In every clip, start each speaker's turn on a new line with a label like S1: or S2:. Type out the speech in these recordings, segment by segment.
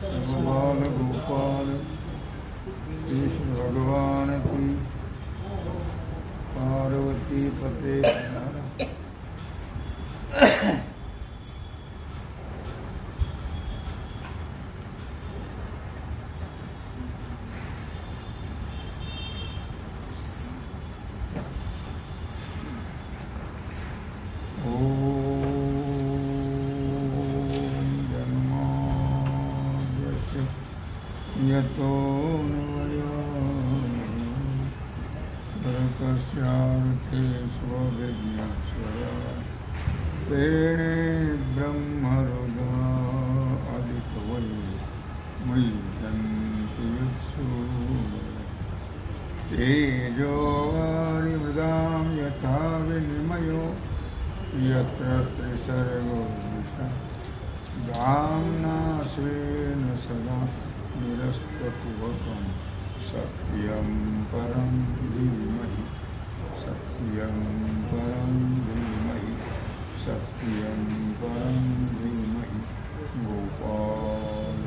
S1: गोपाल गोपाल कृष्ण भगवान की पार्वती पते यतो नवयार्थे स्वविज्ञास्वरा तेणे ब्रह्मरुदा अधिकवै मय्यन्ति यत्सु तेजो वारिमृदां यथा विनिमयो यत्र त्रिसर्गो विषा धाम्ना स्वेन सदा निरस्तकुहकं सत्यं परं धीमहि सत्यं परं धीमहि सत्यं परं धीमहि गोपाल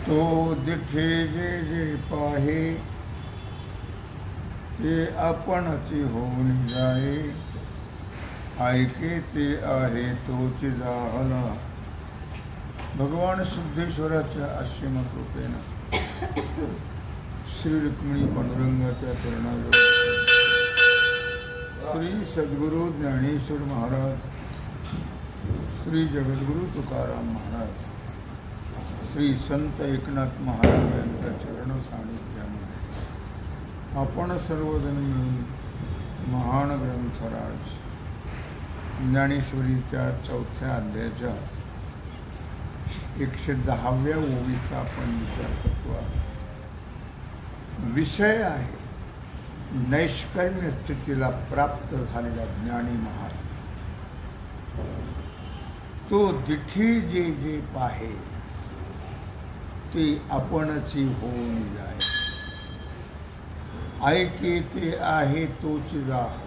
S1: तो दिखे जे जे पाहे ते आपणची होऊन जाए ऐके ते आहे तोच जाहला भगवान सिद्धेश्वराच्या असीम कृपेनं श्री रुक्मिणी पांडुरंगाच्या चरणाजवळ श्री सद्गुरु ज्ञानेश्वर महाराज श्री जगद्गुरु तुकाराम महाराज श्री संत एकनाथ महाराज यांच्या चरण सानिध्यामध्ये आपण सर्वजण मिळून महान ग्रंथराज ज्ञानेश्वरीच्या 4थ्या अध्यायाच्या 110व्या ओळीचा आपण विचार करतो आहे. विषय आहे नैष्कर्म्य स्थितीला प्राप्त झालेला ज्ञानी महाराज. तो दिठी जे जे पाहे ते आपणची होऊन जाय ऐके ते आहे तोच जाहला.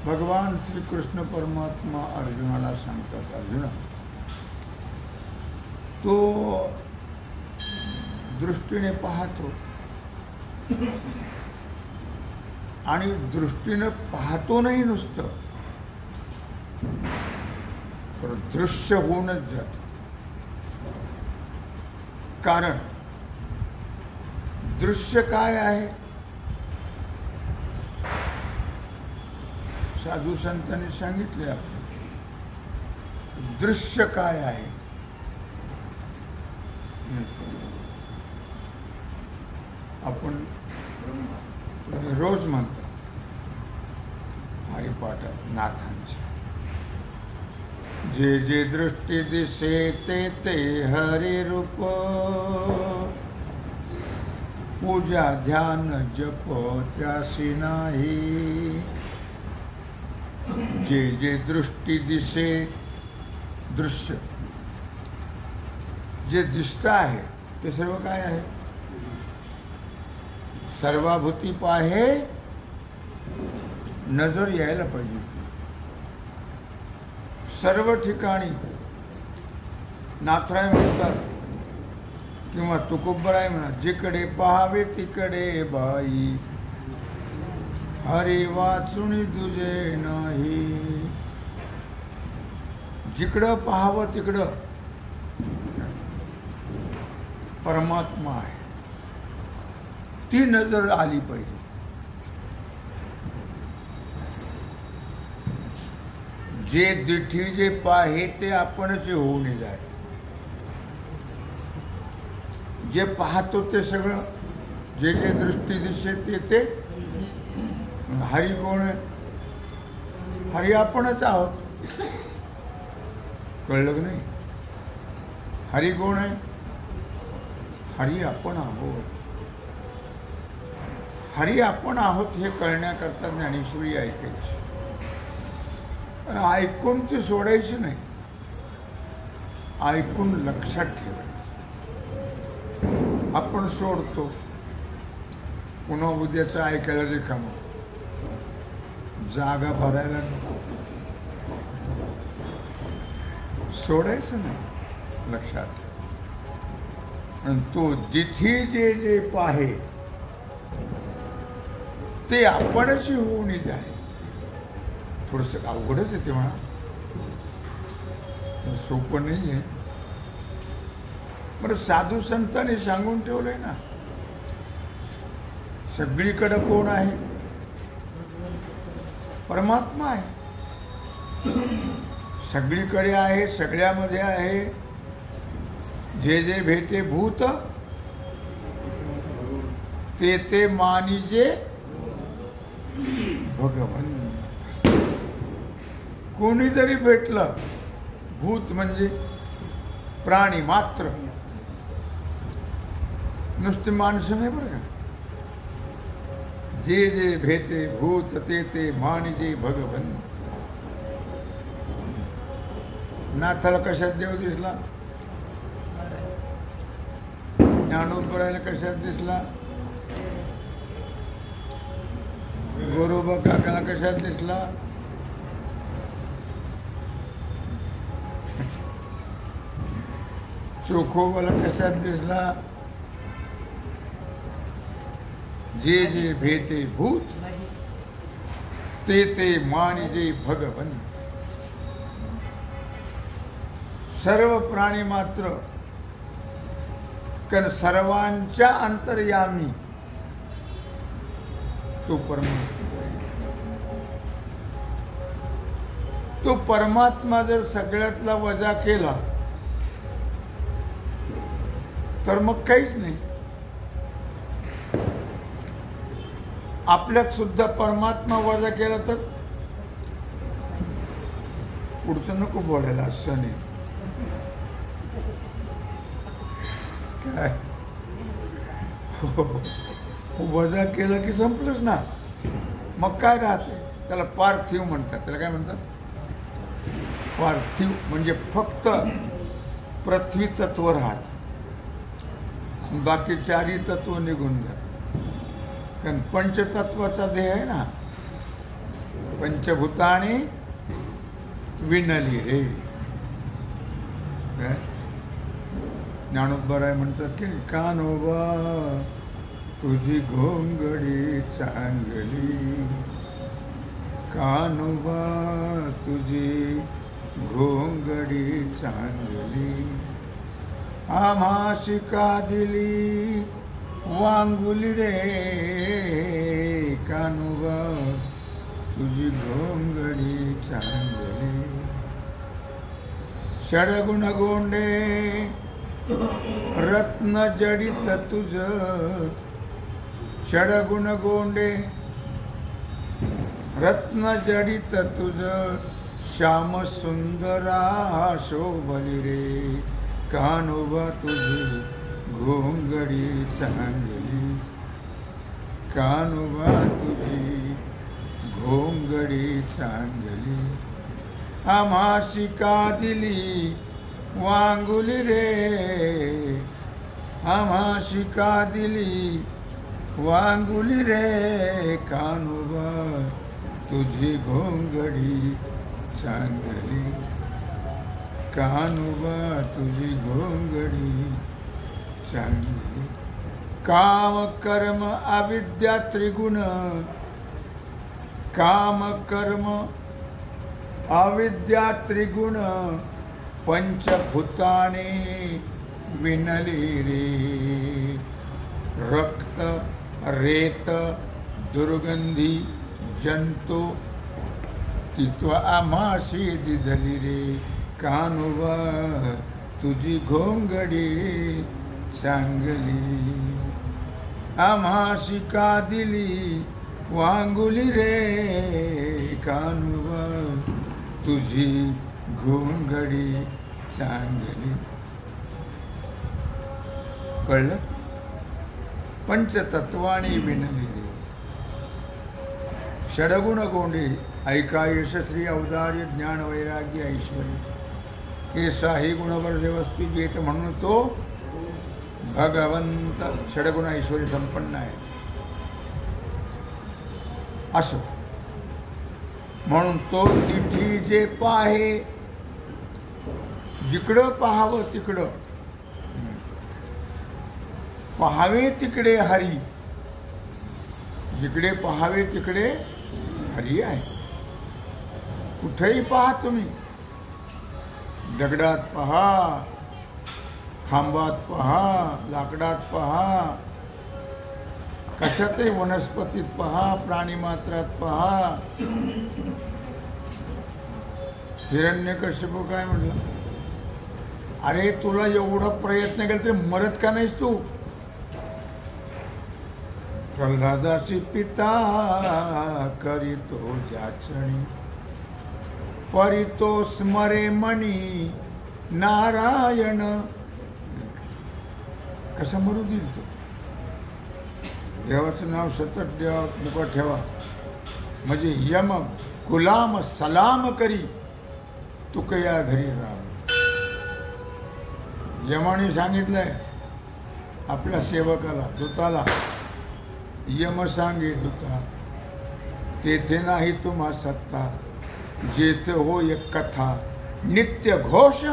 S1: भगवान श्री कृष्ण परमात्मा अर्जुनाला सांगतात, अर्जुना तो दृष्टीने पाहतो आणि दृष्टीने पाहतो नाही नुसतं तर दृश्य होऊनच जातो. कारण दृश्य काय आहे? साधू संतांनी सांगितले आपल्याला दृश्य काय आहे. आपण रोज म्हणतो हरिपाठात नाथांचे जे जे दृष्टी दिसे ते ते हरि रूप पूजा ध्यान जप त्यासी नाही. जे जे दृष्टी दिसे दृश्य जे दिसत आहे ते सर्व काय आहे? सर्वाभूती पाहे नजर यायला पाहिजे. सर्व ठिकाणी नाथराय म्हणतात किंवा तुकोबराय म्हणतात, जिकडे पाहावे तिकडे बाई हरी वाचुनी तुझे नाही. जिकडं पाहावं तिकडं परमात्मा आहे, ती नजर आली पाहिजे. जे दिठी जे पाहे ते आपणच होऊन जाय. जे पाहतो ते सगळं जे जे दृष्टी दिसे ते हरी कोण आहे? हरी आपणच आहोत. कळलं की नाही? हरी कोण आहे? हरी आपण आहोत. हरी आपण आहोत हे कळण्याकरता ज्ञानेश्वरी ऐकायची. ऐकून ती सोडायची नाही, ऐकून लक्षात ठेवायचं. आपण सोडतो, पुन्हा उद्याचं ऐकायला रिकामं, जागा भरायला नको. सोडायचं नाही लक्षात. आणि तो जिथे जे जे पाहे ते आपणच होऊन जाय. थोडस अवघडच आहे ते म्हणा, सोपं नाही आहे. बरं साधू संतांनी सांगून ठेवलंय ना, सगळीकडे कोण आहे? परमात्मा आहे. सगळीकडे आहे, सगळ्यामध्ये आहे. जे जे भेटे भूत ते ते मानिजे भगवन. कोणी जरी भेटलं, भूत म्हणजे प्राणी मात्र, नुसती माणसं नाही बरं का. जे जे भेटे भूत ते ते मानिजे भगवन. नाथाला कशात देव दिसला? ज्ञानोबरायला कशात दिसला? गोरोबा काकाला कशात दिसला? चोखोबाला कशात दिसला? जे जे भेटे भूत ते ते मानिजे भगवंत. सर्व प्राणी मात्र, कारण सर्वांच्या अंतर्यामी तो परमात्मा. तो परमात्मा जर सगळ्यातला वजा केला तर मग काहीच नाही. आपल्यात सुद्धा परमात्मा वजा केला तर पुढचं नको बोलायला. असं नाही काय, वजा केलं की संपलंच ना. मग काय राहते? त्याला पार्थिव म्हणतात. त्याला काय म्हणतात? पार्थिव म्हणजे फक्त पृथ्वी तत्व राहत, बाकी चारी तत्व निघून जात. कारण पंचतत्वाचा देह आहे ना. पंचभूताने विनली रे. ज्ञानोबराय म्हणतात की कानोबा तुझी घोंगडी चांगली, कानोबा तुझी घोंगडी चांगली. आम्हा शिका दिली वांगुली रे, कानोबा तुझी घोंगडी चांगली. षडगुण गोंडे रत्न जडित तुझ, षडगुण गोंडे रत्न जडित तुझ. श्याम सुंदरा शोभली रे, कानोबा तुझी घोंगडी चांगली, कानोबा तुझी घोंगडी चांगली. आम्हा शिका दिली वांगुली रे, आम्हा शिका दिली वांगुली रे, कानोबा तुझी घोंगडी चांगली, कानोबा तुझी घोंगडी चांगली. काम कर्म अविद्या त्रिगुण, काम कर्म अविद्या त्रिगुण. पंचभूताने विनली रे, रक्त रेत दुर्गंधी जंतू तित्व आम्हाशी दिधली रे, कानोबा तुझी घोंगडी चांगली. आम्हा शिका दिली वांगुली रे, कानोबा तुझी घोंगडी चांगली. कळलं? पंचतत्वानी विनली रे. षडगुण गोंडे ऐका यशस्वी औदार्य ज्ञान वैराग्य ऐश्वर्य हे साही गुणवर्धे वस्तू जेत म्हणून तो भगवंत षडगुण ऐश्वर्य संपन्न आहे. असो म्हणून तो तिठी जे पाहे जिकडं पाहावं तिकडं पहावे तिकडे हरी, जिकडे पहावे तिकडे हरी आहे. कुठेही पहा तुम्ही, दगडात पहा, खांबात पहा, लाकडात पहा, कशातही वनस्पतीत पहा, प्राणीमात्रात पहा. हिरण्यकश्यप काय म्हटलं, अरे तुला एवढा प्रयत्न केला तरी मरत का नाहीस तू? प्रल्हादासी पिता करीतो जाचणी, परितो स्मरे मनी नारायण. कसा मरू देईल तो? देवाचं नाव सतत देवा मुखात ठेवा, म्हणजे यम गुलाम सलाम करी तुकया घरी राम. यमाने सांगितलंय आपल्या सेवकाला दूताला, यम सांगे दूता तेथे नाही तुम्हा सत्ता, जेथे हो एक कथा नित्य घोष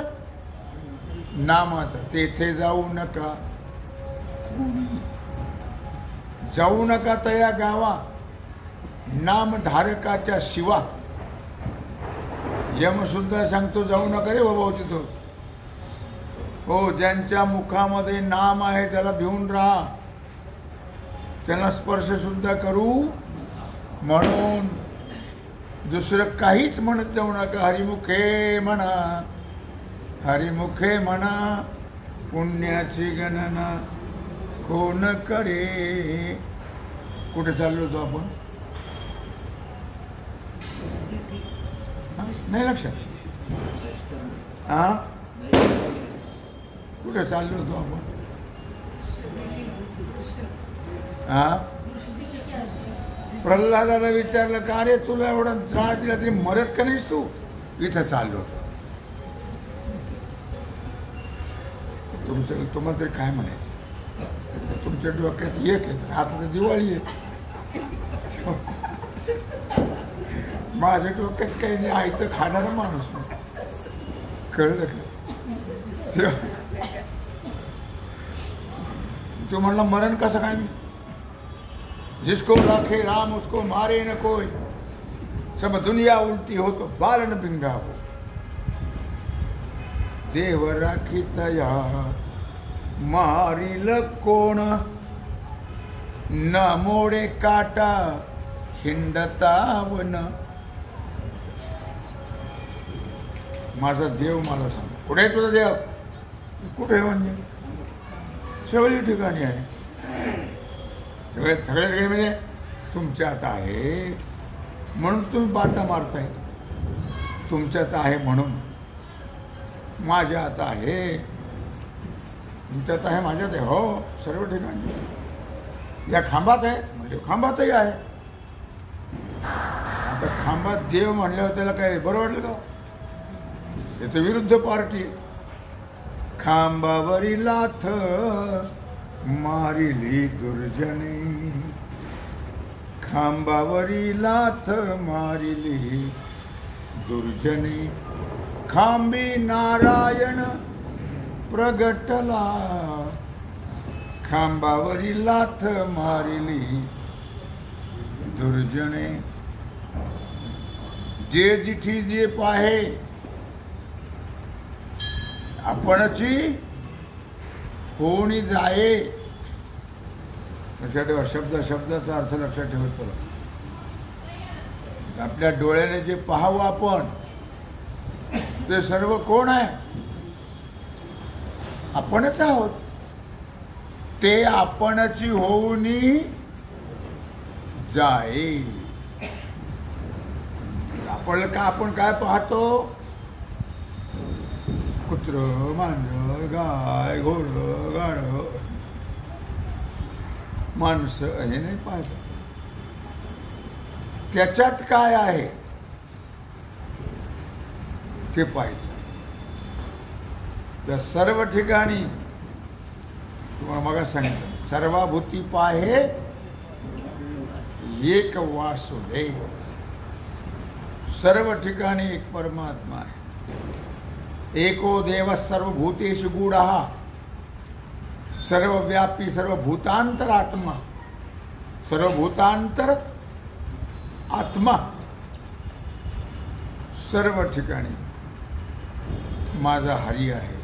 S1: नामाचा, तेथे जाऊ नका, जाऊ नका तया गावा नामधारकाच्या शिवा. यम सुद्धा सांगतो जाऊ नका रे बाबा तिथं. हो, ज्यांच्या मुखामध्ये नाम आहे त्याला भिवून राहा, त्यांना स्पर्श सुद्धा करू म्हणून दुसरं काहीच म्हणत जाऊ नका. हरिमुखे म्हणा, हरिमुखे म्हणा, पुण्याची गणना कोण करे. कुठे चाललो होतो आपण? नाही लक्षात? हा, कुठे चाललो होतो आपण? हा, प्रल्हादाला विचारलं का रे तुला एवढा त्रास दिला तरी मरत का नाहीस तू? इथं चाललो होतो. तुम्हाला तरी काय म्हणायचं? तुमच्या डोक्यात एक आहे, आता तर दिवाळी आहे. माझ्या डोक्यात काही नाही, आईचं खाणारा माणूस. कळलं का? तू म्हणला मरण कसं काय? मी जिसको राखे राम उसको मारे न कोई, सब दुनिया उलटी हो तो बालन बिंगा हो. देव राखी तया मारील कोण, न मोडे काटा हिंडता वन. माझा देव मला सांग, कुठे आहे तुझा देव? कुठे म्हणजे सगळी ठिकाणी आहे. सगळे ठिकाणी म्हणजे तुमच्यात आहे म्हणून तुम्ही बाता मारताय. तुमच्यात आहे म्हणून, माझ्यात आहे, तुमच्यात आहे, माझ्यात आहे. हो, सर्व ठिकाणी. या खांबात आहे म्हणजे खांबातही आहे. आता खांबात देव म्हणल्यावर त्याला काय बरं वाटलं का? ते तर विरुद्ध पार्टी. खांबावरी लाथ मारिली दुर्जने, खांबावरी लाथ मारिली दुर्जने, खांबी नारायण प्रगटला, खांबावरी लाथ मारिली दुर्जने. जे जिठी जे पाहे आपणची कोणी जाये. लक्षात ठेवा, शब्दाचा अर्थ लक्षात ठेवत चला. आपल्या डोळ्याने जे पाहावं आपण ते सर्व कोण आहे? आपणच आहोत. ते आपणची होऊनी जाये. आपण काय पाहतो? कुत्र, मांजर, गाय, घोडं, गाढव, माणसं हे नाही पाहत. त्याच्यात काय आहे ते पाहिजे. त्या सर्व ठिकाणी तुम्हाला मग सांगितलं, सर्वाभूती पाहे एक वासुदेव. सर्व ठिकाणी एक परमात्मा आहे. एको देव सर्वभूतेषु गूढः सर्वव्यापी सर्वभूतांतरात्मा सर्वभूतांतर आत्मा सर्व ठिकाणी माझा हरी आहे.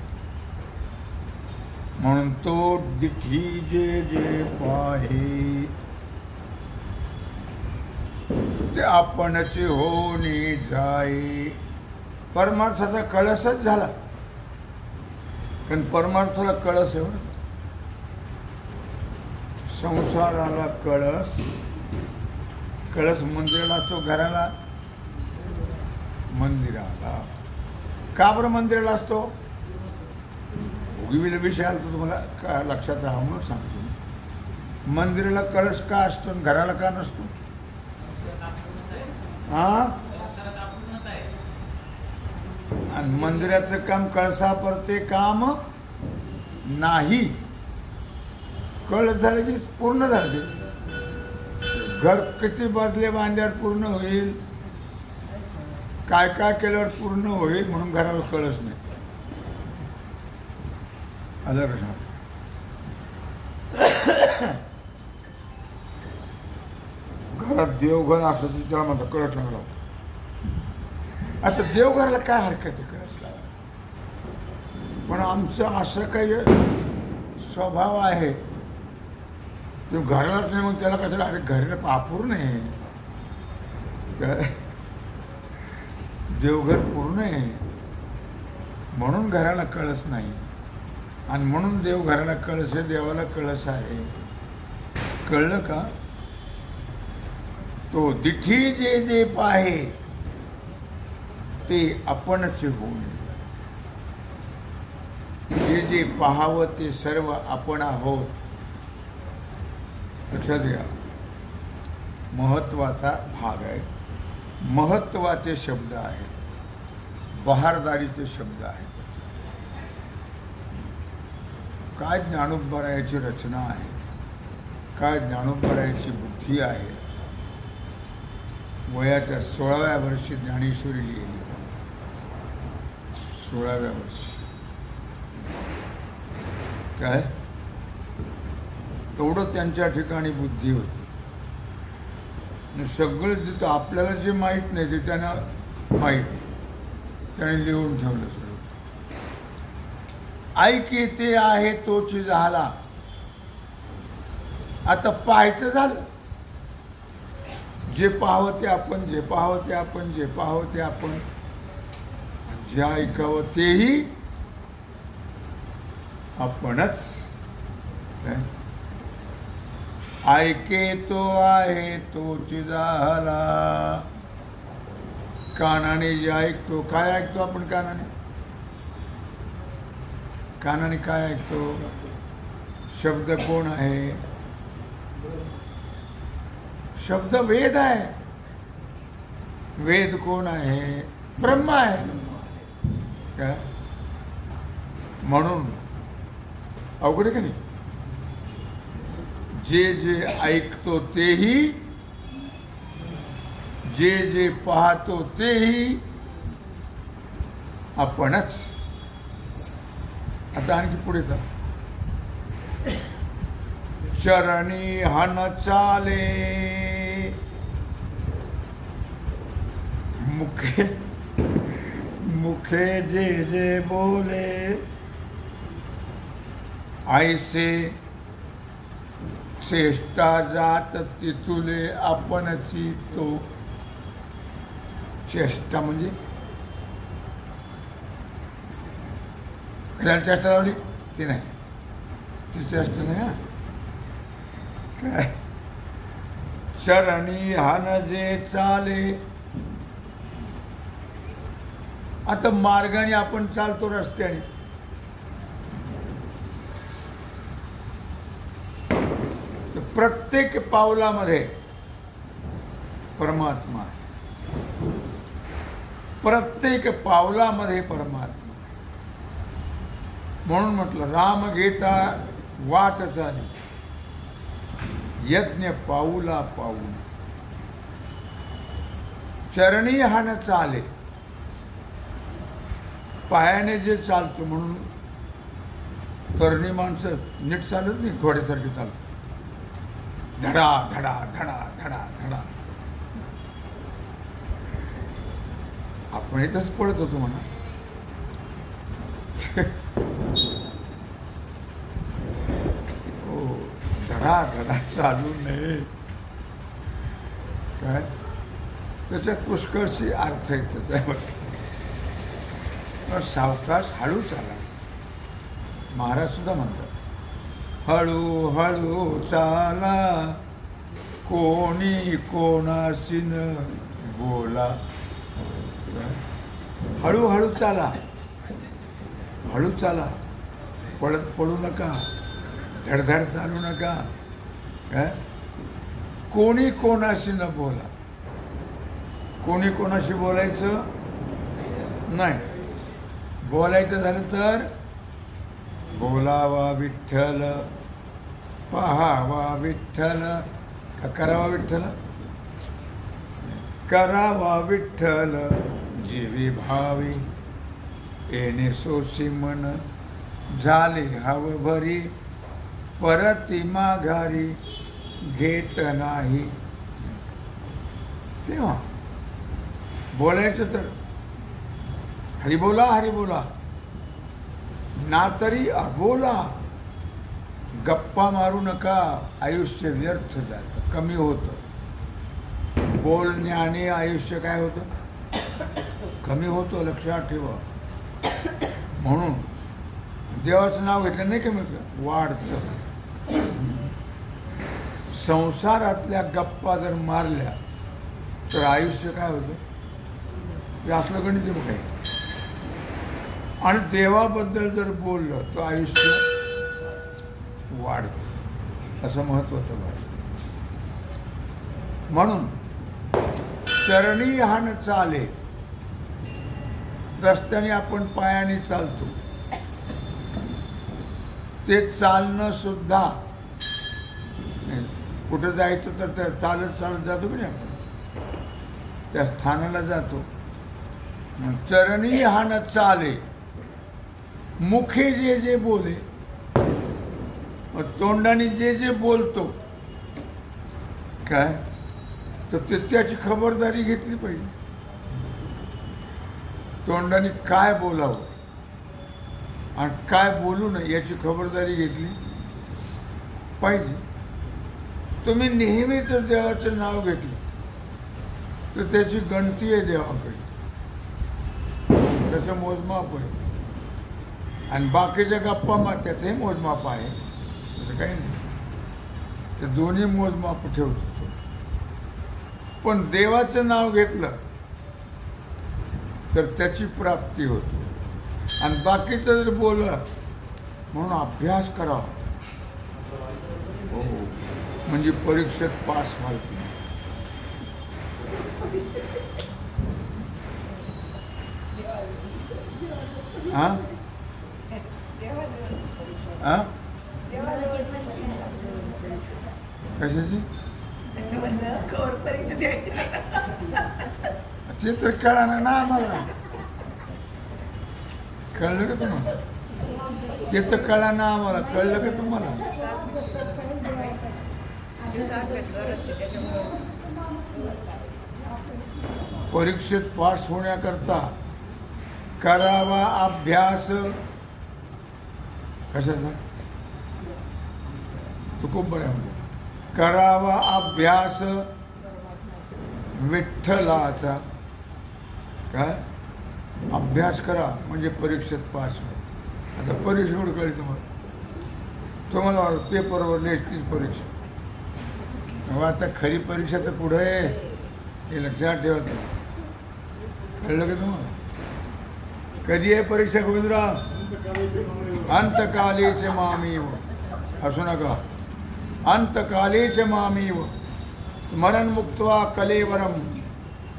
S1: म्हणून तो दिठी जे जे पाहे ते आपणच होणे जाय. परमार्थाचा कळसच झाला. कारण परमार्थाला कळस आहे. संसाराला कळस, कळस मंदिराला असतो, घराला मंदिराला. का बरं मंदिराला असतो? उगीविल विषय आला तर तुम्हाला का लक्षात राहा म्हणून सांगतो. मंदिराला कळस का असतो आणि घराला का नसतो? आणि मंदिराचं काम कळसापरते काम नाही. कळस झाले की पूर्ण झाले. घर किती बाजले बांधल्यावर पूर्ण होईल, काय काय केल्यावर पूर्ण होईल, म्हणून घराला कळस नाही. आलं का? घरात देवघर असलं तर त्याला म्हणतात कळस लागला. आता देवघराला काय हरकत आहे कळस लावा. पण आमचं असं काही स्वभाव आहे, तो घरालाच नाही, मग त्याला कशाला? अरे घराला अपूर्ण आहे, देवघर पूर्ण आहे म्हणून घराला कळस नाही. आणि म्हणून देवघराला कळस आहे, देवाला कळस आहे. कळलं का? तो दिठी जे जे पाहे ते आपणच होऊन जे जे पाहावं ते सर्व आपण आहोत. लक्षात घ्या, महत्वाचा भाग आहे. महत्वाचे शब्द आहेत, बहारदारीचे शब्द आहेत. काय ज्ञानोबरायाची रचना आहे, काय ज्ञानोबरायाची बुद्धी आहे. वयाच्या 16व्या वर्षी ज्ञानेश्वरी लिहिली. 16व्या वर्षी काय एवढं त्यांच्या ठिकाणी बुद्धी होती. सगळं जिथं आपल्याला जे माहीत नाही ते त्यानं माहीत, त्याने लिहून ठेवलं सगळं. ऐके ते आहे तोच झाला. आता पाहायचं झालं. जे पाहावं ते आपण, जे पाहावं ते आपण, जे पाहावं ते आपण, जे ऐकावं तेही आपणच. ऐके तो आहे तोच झाला. कानाने जे ऐकतो, काय ऐकतो आपण? कानाने. कानाने काय ऐकतो? शब्द कोण आहे? शब्द वेद आहे. वेद कोण आहे? ब्रह्म आहे. काय? म्हणून अवघड आहे का नाही? जे जे ऐकतो तेही, जे जे पाहतो तेही आपणच. आता आणखी पुढे जा. चरणी हन चाले मुखे, मुखे जे जे बोले ऐसे श्रेष्ठा जात तिथुले आपणची तो. चेष्टा म्हणजे घराला चेष्टा लावली ती नाही, ती चेष्टा नाही. हा काय? शरणी हान जे चाले. आता मार्गाने आपण चालतो रस्त्याने, प्रत्येक पावलामध्ये परमात्मा आहे. प्रत्येक पावलामध्ये परमात्मा. म्हणून म्हटलं राम घेता वाट चाली, यज्ञ पाऊला पाऊल. चरणी हान चाले. पायाने जे चालतो म्हणून तरणी माणसं नीट चालत नाही, घोड्यासारखे चालत, धडा धडा धडा धडा धडा. आपण इथंच पळत होतो म्हणा. हो, धडा धडा चालू नये. काय त्याच्यात पुष्कळशी अर्थ आहे त्याच्यामध्ये. सावकाश हळू चाला. महाराज सुद्धा म्हणतात, हळू हळू चाला कोणी कोणाशी न बोला. हळूहळू चाला, हळू चाला, पळत पडू नका, धडधड चालू नका. काय कोणी कोणाशी न बोला. कोणी कोणाशी बोलायचं नाही. बोलायचं झालं तर बोलावा विठ्ठल, पाहावा विठ्ठल, का करावा विठ्ठल, करावा विठ्ठल जीवी भावी. येणे सोशी मन झाले हव भरी, परती माघारी घेत नाही. तेव्हा बोलायचं तर हरी बोला, हरी बोला, ना तरी अबोला. गप्पा मारू नका, आयुष्य व्यर्थ जातं, कमी होतं. बोलण्याने आयुष्य काय होतं, कमी होतं, लक्षात ठेवा. म्हणून देवाचं नाव घेतलं नाही कमी होतं, वाढतं. संसारातल्या गप्पा जर मारल्या तर आयुष्य काय होतं, ते असलं गणित मग काय. आणि देवाबद्दल जर बोललं तर आयुष्य वाढतं. असं महत्वाचं वाटतं. म्हणून चरणी हाण चाले. रस्त्याने आपण पायाने चालतो, ते चालणं सुद्धा, कुठं जायचं तर चालत चालत जातो की नाही आपण, त्या स्थानाला जातो. चरणी हाण चाले, मुखे जे जे बोले, तोंडाने जे जे बोलतो काय, तर त्याची खबरदारी घेतली पाहिजे. तोंडाने काय बोलावं आणि काय बोलू नये याची खबरदारी घेतली पाहिजे. तुम्ही नेहमी जर देवाचं नाव घेतलं तर त्याची गणती आहे देवाकडे, त्याचं मोजमाप आहे. आणि बाकीच्या गप्पा त्याचंही मोजमाप आहे, असं काही नाही. ते दोन्ही मोजमाप ठेवतो. पण देवाचं नाव घेतलं तर त्याची प्राप्ती होते. आणि बाकीचं जर बोललं म्हणून अभ्यास करावा, हो, म्हणजे परीक्षेत पास व्हायचं. हां हां कशाची ते तर कळणार ना आम्हाला. कळलं का तुम्हाला? ते तर कळणार ना आम्हाला. कळलं का तुम्हाला? परीक्षेत पास होण्याकरता करावा अभ्यास. कशाचा? तो खूप बऱ्या करावा अभ्यास विठ्ठलाचा. काय अभ्यास करा म्हणजे परीक्षेत पास हो. आता परीक्षा एवढं कळली तुम्हाला पेपरवर लिहायचीच परीक्षा. आता खरी परीक्षा तर पुढं आहे हे लक्षात ठेवा. कळलं का तुम्हाला? कधी आहे परीक्षा गोविंदराव? अंतकालीच मामीव. असू नका. अंतकालीच मामीव स्मरण मुक्त्वा कलेवरम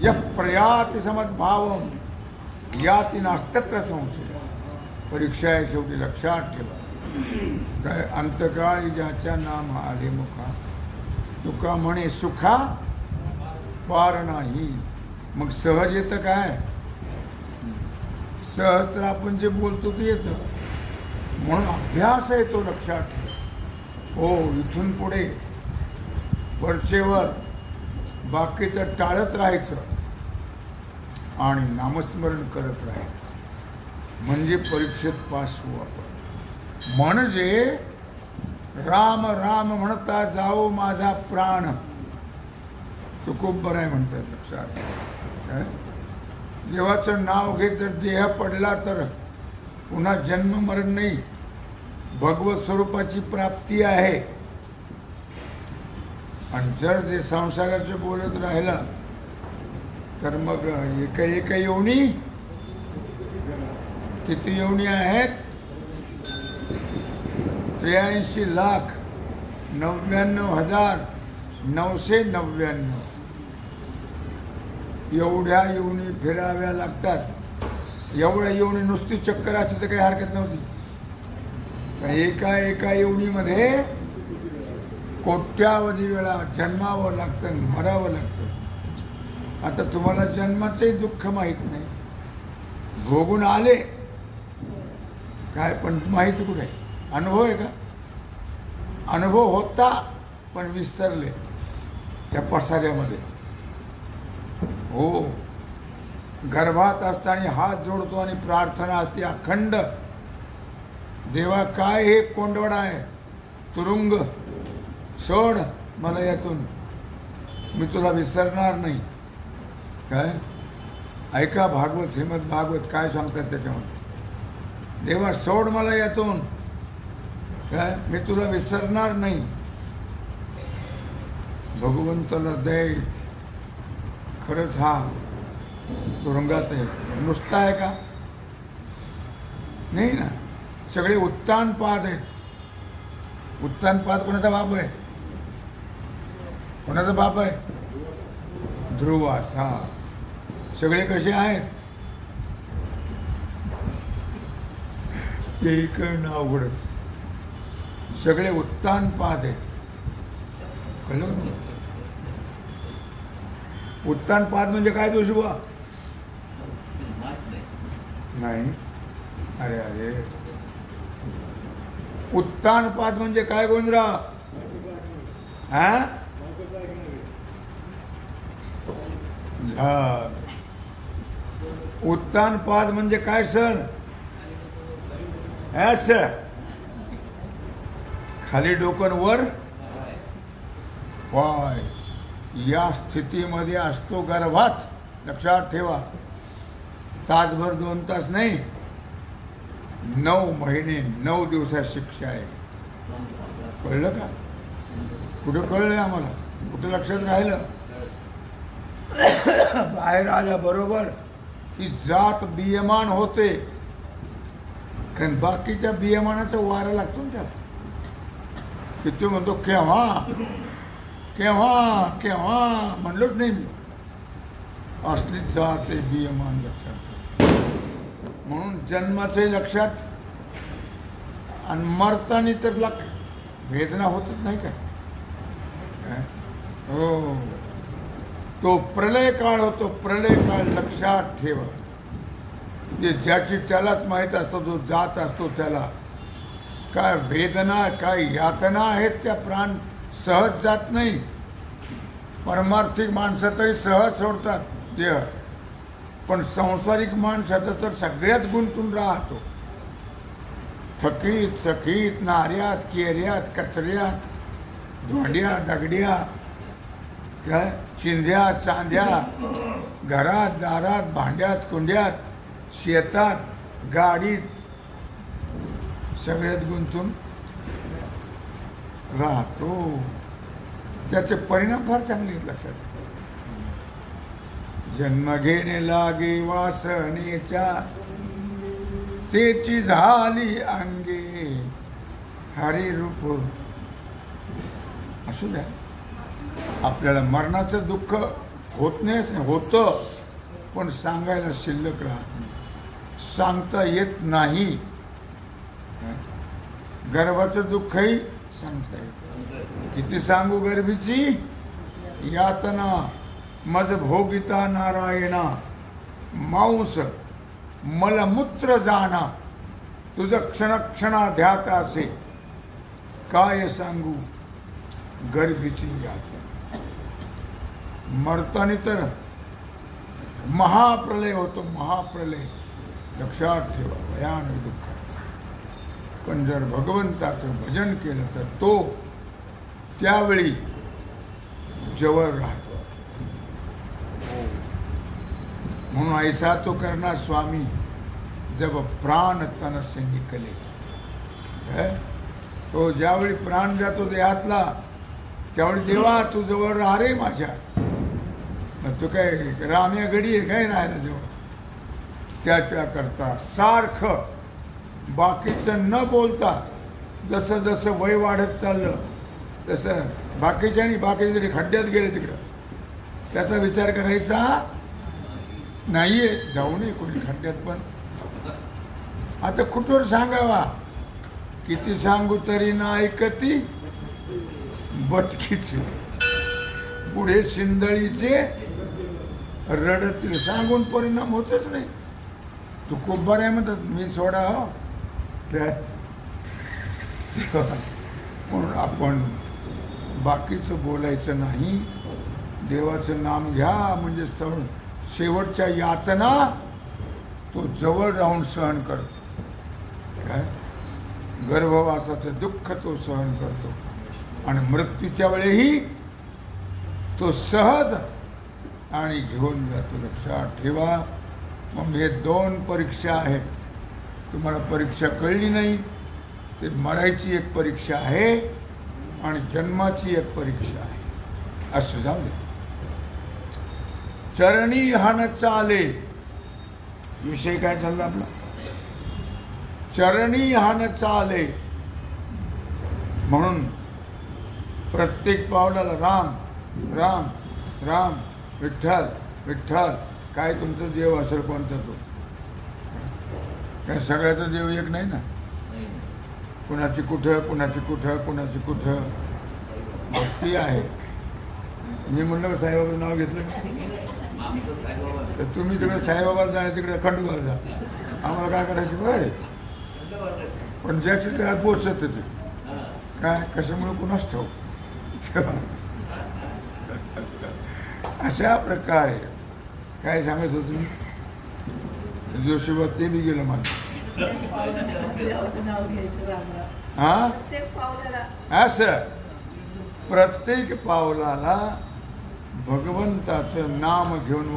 S1: यः प्रयाति समद्भावम याति नास्तत्र संशय. परीक्षा आहे शेवटी, लक्षात ठेवा. काय अंतकाळी ज्याच्या नाम आले मुखा, तुका म्हणे सुखा पार नाही. मग सहज येतं काय? सहज तर आपण जे बोलतो ते येतं. म्हणून अभ्यास आहे तो लक्षात ठेव. हो, इथून पुढे वरचेवर बाकीचं टाळत राहायचं आणि नामस्मरण करत राहायचं, म्हणजे परीक्षेत पास होऊ आपण. म्हणजे राम राम म्हणता जाओ माझा प्राण, तो खूप बरं आहे म्हणतात. लक्षात देवाचं नाव घे तर देह पडला तर पुन्हा जन्म मरण नाही, भगवत स्वरूपाची प्राप्ती आहे. आणि जर ते संसाराचं बोलत राहिलं तर मग एका योनी किती योनी आहेत? 83,99,999 एवढ्या योनी फिराव्या लागतात. एवढ्या योनी नुसती चक्कराची तर काही हरकत नव्हती. एका योनीमध्ये कोट्यावधी वेळा जन्मावं लागतं, मरावं लागतं. आता तुम्हाला जन्माचंही दुःख माहीत नाही, भोगून आले काय, पण माहिती कुठे? अनुभव आहे का? अनुभव होता पण विसरले या पसाऱ्यामध्ये. हो, गर्भात असताना हात जोडतो आणि प्रार्थना असते अखंड, देवा काय हे कोंडवडा आहे, तुरुंग सोड मला यातून, मी तुला विसरणार नाही. काय ऐका भागवत, श्रीमद भागवत काय सांगतात त्याच्यामध्ये, देवा सोड मला यातून, काय मी तुला विसरणार नाही. भगवंताला दय खरंच हा तुरुंगात आहे, नुसता आहे का? नाही ना. सगळे उत्तानपाद आहेत. उत्तानपाद कोणाचा बाप आहे? कोणाचा बाप आहे? ध्रुवाच. हा, सगळे कसे आहेत? ते कळणं अवघडच. सगळे उत्तानपाद आहेत. कळलं? उत्तानपाद म्हणजे काय जोशीबा? नाही. अरे अरे, उत्तानपाद म्हणजे काय गोविंदराव? हा, उत्तानपाद म्हणजे काय सर? सर खाली डोकन वर पाय, या स्थितीमध्ये असतो गर्भात. लक्षात ठेवा, तासभर 2 तास नाही, 9 महिने 9 दिवसात शिक्षा आहे. कळलं का? कुठं कळलंय आम्हाला? कुठं लक्षात राहिलं? बाहेर आल्याबरोबर की जात बियमान होते, कारण बाकीच्या बियमानाचा वारा लागतो ना त्याला. की तो म्हणतो केव्हा केव्हा केव्हा, म्हणलोच नाही मी. असली जात आहे बियमान. लक्षात. म्हणून जन्माचे लक्षात, आणि मरताना तर वेदना होतच नाही काय? हो, तो प्रलय काळ होतो. प्रलय काळ लक्षात ठेवा. जे ज्याची त्यालाच माहीत असतो, जो जात असतो त्याला काय वेदना काय यातना आहेत. त्या प्राण सहज जात नाही. परमार्थिक माणसं तरी सहज सोडतात देह, पण संसारिक माणसाचं तर सगळ्यात गुंतून राहतो. थकीत सखीत, नाऱ्यात केऱ्यात, कचऱ्यात, धोंड्या दगड्या, काय चिंध्या चांद्या, घरात दारात, भांड्यात कुंड्यात, शेतात, गाडीत, सगळ्यात गुंतून राहतो. त्याचे परिणाम फार चांगले आहेत. लक्षात. जन्म घेणे लागे वासनेच्या, तेची झाली अंगे हरी रूप. असू द्या, आपल्याला मरणाचं दुःख होत नाही, होतं, पण सांगायला शिल्लक राहत नाही, सांगता येत नाही. गर्भाचं दुःखही सांगता येत. किती सांगू गर्भीची यातना, मज भोगिता नारायणा, मांस मलमूत्र जाणा तुझं क्षणक्षणाध्यात असे, काय सांगू गर्भीची यात. मरतानी तर महाप्रलय होतो, महाप्रलय. लक्षात ठेवा, भयानक दुःख. पण जर भगवंताचं भजन केलं तर तो त्यावेळी जवळ राहतो. म्हणून ऐसा तो करना स्वामी जब प्राण तन से निकले. तो ज्यावेळी प्राण जातो देहातला त्यावेळी देवा तू जवळ राहा रे माझ्या. तू काय राम्या गडी आहे काय राहायला जवळ. त्याकरता सारखं बाकीचं न बोलता, जसं जसं वय वाढत चाललं तसं बाकीच्या आणि बाकीचे जरी खड्ड्यात गेले तिकडं त्याचा विचार करायचा नाहीये. जाऊ नये कोणी खड्ड्यात. पण आता कुठवर सांगावा, किती सांगू तरी ना ऐकती बटकीचे, पुढे शिंदळीचे रडतील. सांगून परिणाम होतच नाही. तू खूप बरं आहे म्हणतात, मी सोडा हो. म्हणून आपण बाकीचं बोलायचं नाही. देवाचं नाम घ्या म्हणजे शेवटच्या यातना तो जवळ राहून सहन करतो. काय गर्भवासाचं दुःख तो सहन करतो आणि मृत्यूच्या वेळेही तो सहज आणि घेऊन जातो. लक्षात ठेवा. मग हे 2 परीक्षा आहेत. तुम्हाला परीक्षा कळली नाही ते मरायची एक परीक्षा आहे आणि जन्माची एक परीक्षा आहे. असं जाऊ दे. चरणी हान चाले. विषय काय चालला आपला? चरणी हान चाले. म्हणून प्रत्येक पावलाला राम राम राम, विठ्ठल विठ्ठल. काय तुमचं देव असेल कोणता तो? काय सगळ्याचा देव एक नाही ना. कुणाची कुठं कुणाची कुठं कुणाची कुठं भक्ती आहे. मी म्हणलं साईबाबाचं नाव घेतलं तर तुम्ही तिकडे साईबाबाला जा, तिकडे खंडोबाला जा. आम्हाला काय करायचं बरं. पण ज्याची त्यात पोचत ते काय कशामुळे कुणाच ठेव. अशा प्रकारे काय सांगत होतो मी. जोशीबा ते बी गेलं माझं. हा असं प्रत्येक पावलाला भगवंताचं नाम घेऊन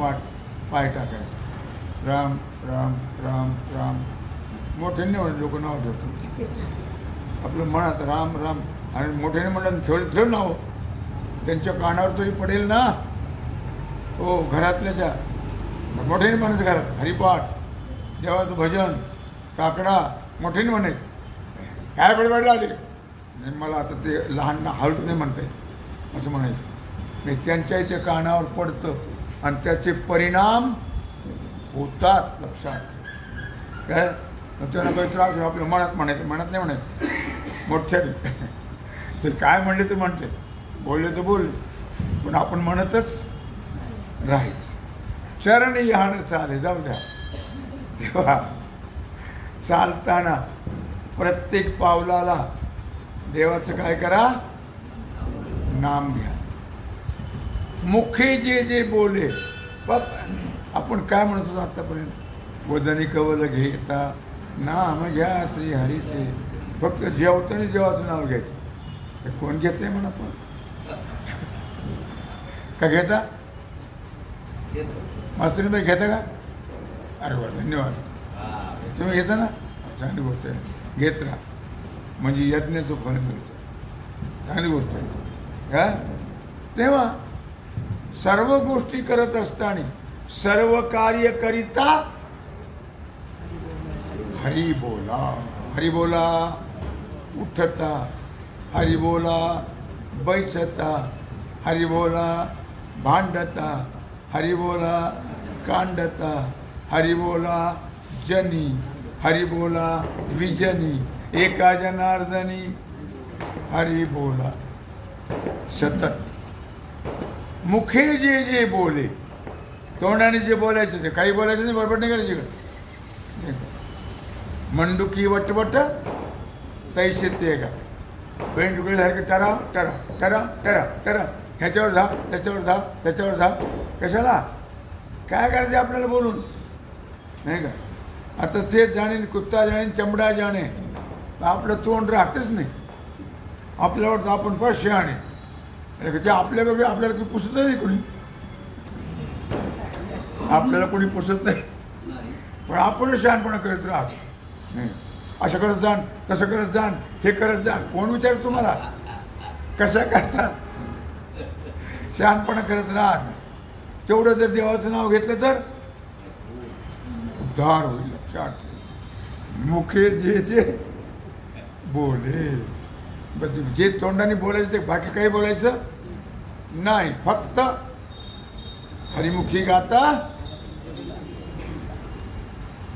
S1: पाय टाकायचं. राम राम राम राम. मोठ्याने म्हणून लोक नाव ठेवतात. आपलं म्हणत राम राम आणि मोठ्याने म्हणलं ठेव नाव त्यांच्या कानावर तरी पडेल ना. हो घरातल्याच्या मोठ्याने म्हणायचं. घरात हरिपाठ, देवाचं भजन, काकडा मोठ्याने म्हणायचं. काय बडबड लागली मला आता ते लहान हळूच नाही म्हणता येत असं म्हणायचं. त्यांच्या इथे कानावर पडतं आणि त्याचे परिणाम होतात. लक्षात काय. त्यांना काही त्रास आपलं मनात म्हणायचं, मनात नाही म्हणायचं. मोठ्याने ते काय म्हणले ते म्हणते, बोलले तर बोलले, पण आपण म्हणतच राहायचं. चरणी हाण चाले. जाऊ द्या. तेव्हा चालताना प्रत्येक पावलाला देवाचं काय करा, नाम घ्या. मुखे जे जे बोले. आपण काय म्हणत होतो आतापर्यंत, वदनी कवल घेता नाम घ्या श्री हरीचे. फक्त जेवताना देवाचं नाव घ्यायचं. ते कोण घेते म्हणा. पण का घेता मास्तरीबाई घेता का? अरे वा धन्यवाद. तुम्ही घेता ना, चांगली गोष्ट आहे. घेत राहा म्हणजे यज्ञाचं फळ मिळतं. चांगली गोष्ट आहे का. तेव्हा सर्व गोष्टी करत असताना सर्व कार्य करिता हरी बोला. हरी बोला उठता, हरी बोला बैसता, हरी बोला भांडता, हरी बोला कांडता, हरी बोला जनी, हरी बोला विजनी, एका जनार्दनी हरी बोला सतत. मुखे जे जे बोले, तोंडाने जे बोलायचं ते काही बोलायचं नाही, बडबड नाही करायची. मंडुकी वटवट तैसे ते का पेंट उघडल्यासारखं टरा टरा टरा टरा टरा ह्याच्यावर जा त्याच्यावर जा त्याच्यावर जा. कशाला काय करायचं आपल्याला बोलून, नाही का? आता ते जाणे कुत्ता जाणे चमडा जाणे, आपलं तोंड राहतेच नाही. आपल्यावर तर आपण फार शहाणे, ते आपल्याकडे आपल्याला की पुसत नाही कोणी, आपल्याला कोणी पुसत नाही, पण आपण शहाणपणा करत राहतो. नाही असं करत जाण तसं करत जाण हे करत जा. कोण विचारत तुम्हाला कशा करता? शहाणपणा करत राहत. तेवढं जर देवाचं नाव घेतलं तर उद्धार होईल. लक्षात मुखे जे जे बोले, जे तोंडाने बोलायचं ते बाकी काही बोलायचं नाही, फक्त हरिमुखी गाता.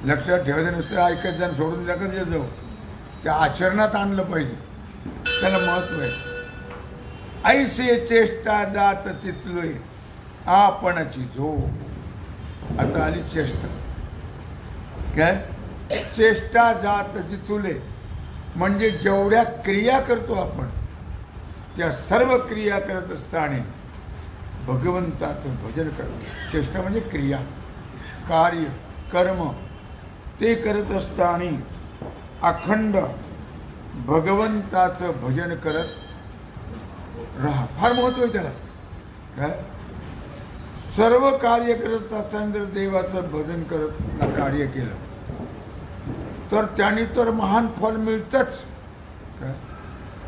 S1: लक्षात ठेवायचं नुसतं ऐकत जाण सोडून जाकच येत जाऊ, त्या आचरणात आणलं पाहिजे, त्याला महत्व आहे. ऐसे चेष्टा जात तिथलोय आपणची जो. आता आली चेष्टा. काय चेष्टा जात तिथुले म्हणजे जेवढ्या क्रिया करतो आपण त्या सर्व क्रिया करत असताना भगवंताचं भजन करतो. चेष्टा म्हणजे क्रिया, कार्य, कर्म ते करत असताना अखंड भगवंताचं भजन करत राहा. फार महत्व आहे त्याला. काय सर्व कार्य करत असताना जर देवाचं भजन करत कार्य केलं तर त्याने तर महान फल मिळतंच.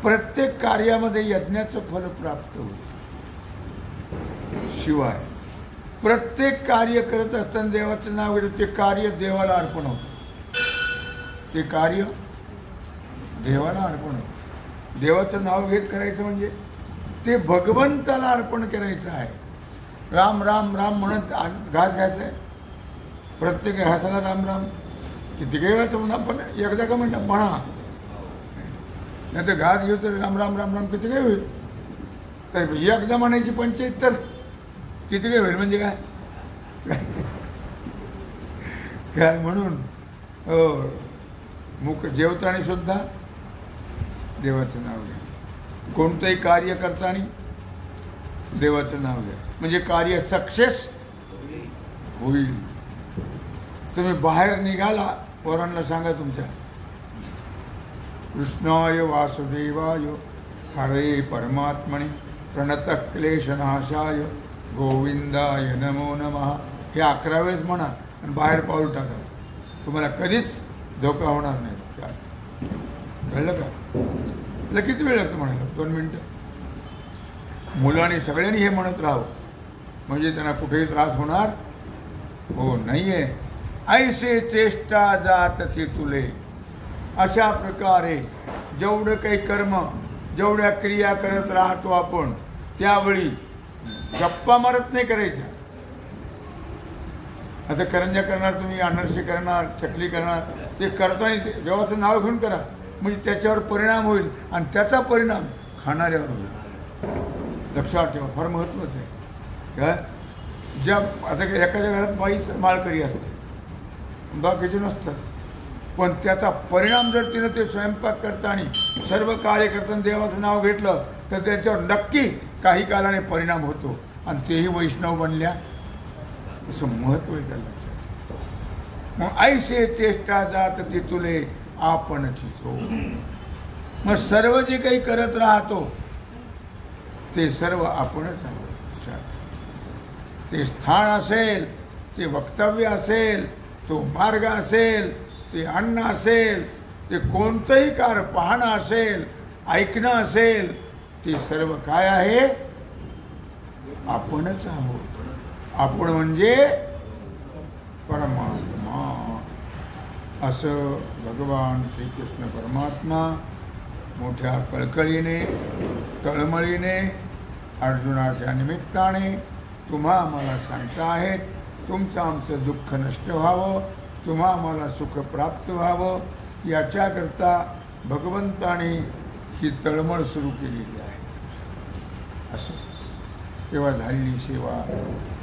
S1: प्रत्येक कार्यामध्ये यज्ञाचं फल प्राप्त होईल. शिवाय प्रत्येक कार्य करत असताना देवाचं नाव घेतं ते कार्य देवाला अर्पण होतं. ते कार्य देवाला अर्पण होतं. देवाचं नाव घेत करायचं म्हणजे ते भगवंताला अर्पण करायचं आहे. राम राम राम म्हणत घास घ्यायचा आहे. प्रत्येक घासाला राम राम किती काही वेळाचं म्हणा, पण एकदा का म्हणता म्हणा, नाही तर घास घेऊ तर राम राम राम राम किती काही होईल. तर एकदा म्हणायची पंचायत तर किती काही होईल. म्हणजे काय काय म्हणून मुख जेवताना सुद्धा देवाचं नाव घ्या. कोणतंही कार्य करताना देवाचं नाव घ्या म्हणजे कार्य सक्सेस होईल. तुम्ही बाहेर निघाला, पोरांना सांगा तुमच्या कृष्णाय वासुदेवाय हरे परमात्मने प्रणतः क्लेशनाशाय गोविंदाय नमो नमः हे 11 वेळेस म्हणा आणि बाहेर पाऊल टाका. तुम्हाला कधीच धोका होणार नाही. कळलं का? त्याला किती वेळ लागतो म्हणायला? 2 मिनटं. मुलांनी सगळ्यांनी हे म्हणत राहावं म्हणजे त्यांना कुठेही त्रास होणार हो नाही आहे. ऐसे चेष्टा जात ते तुले. अशा प्रकारे जेवढं काही कर्म जेवढ्या क्रिया करत राहतो आपण त्यावेळी गप्पा मारत नाही करायच्या. आता करंजा करणार तुम्ही, अनारसे करणार, चकली करणार, ते करताना देवाचं नाव घेऊन करा म्हणजे त्याच्यावर परिणाम होईल आणि त्याचा परिणाम खाणाऱ्यावर होईल. लक्षात ठेवा, फार महत्त्वाचं आहे. काय ज्या आता एखाद्या घरात बाईच माळकरी असते, बाकीचे नसतात, पण त्याचा परिणाम जर तिनं ते स्वयंपाक करताना सर्व कार्य करताना देवाचं नाव घेतलं तर त्याच्यावर नक्की काही कालाने परिणाम होतो आणि तेही वैष्णव बनल्या. असं महत्त्व आहे त्याला. मग ऐसे चेष्टा जात ते तुले आपणची जो. मग सर्व जे काही करत राहतो ते सर्व आपणच आहोत. ते स्थान असेल, ते वक्तव्य असेल, तो मार्ग असेल, ते अन्न असेल, ते कोणतंही कार पाहणं असेल, ऐकणं असेल, ते सर्व काय आहे? आपणच आहोत. आपण म्हणजे परमात्मा. असं भगवान श्रीकृष्ण परमात्मा मोठ्या कळकळीने तळमळीने अर्जुनाच्या निमित्ताने तुम्हा आम्हाला सांगता आहेत. तुमचं आमचं दुःख नष्ट व्हावं, तुम्हा आम्हाला सुख प्राप्त व्हावं याच्याकरता भगवंताने ही तळमळ सुरू केलेली आहे. असं तेव्हा झालेली सेवा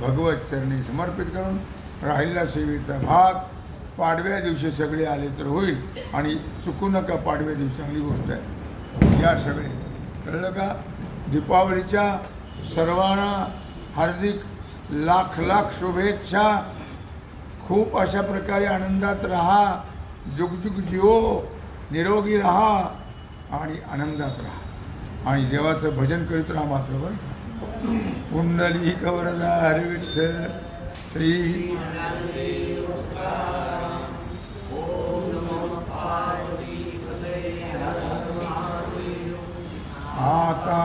S1: भगवत चरणी समर्पित करून राहिलेला सेवेचा भाग पाडव्या दिवशी सगळे आले तर होईल, आणि चुकू नका, पाडव्या दिवशी चांगली गोष्ट आहे, या सगळे, कळलं का? दीपावलीच्या सर्वांना हार्दिक लाख लाख शुभेच्छा. खूप अशा प्रकारे आनंदात राहा, जुगजुग जिओ, निरोगी राहा आणि आनंदात राहा, आणि देवाचं भजन करीत राहा मात्र, बरं का? पुंडलिक वरदा हरी विठ्ठल श्री आता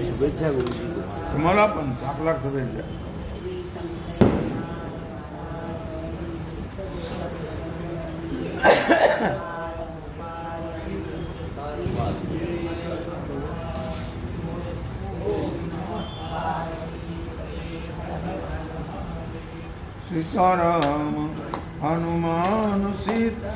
S2: शुभेच्छा गुरुजी.
S1: तुम्हाला पण लाख लाख शुभेच्छा. सीताराम हनुमान सीता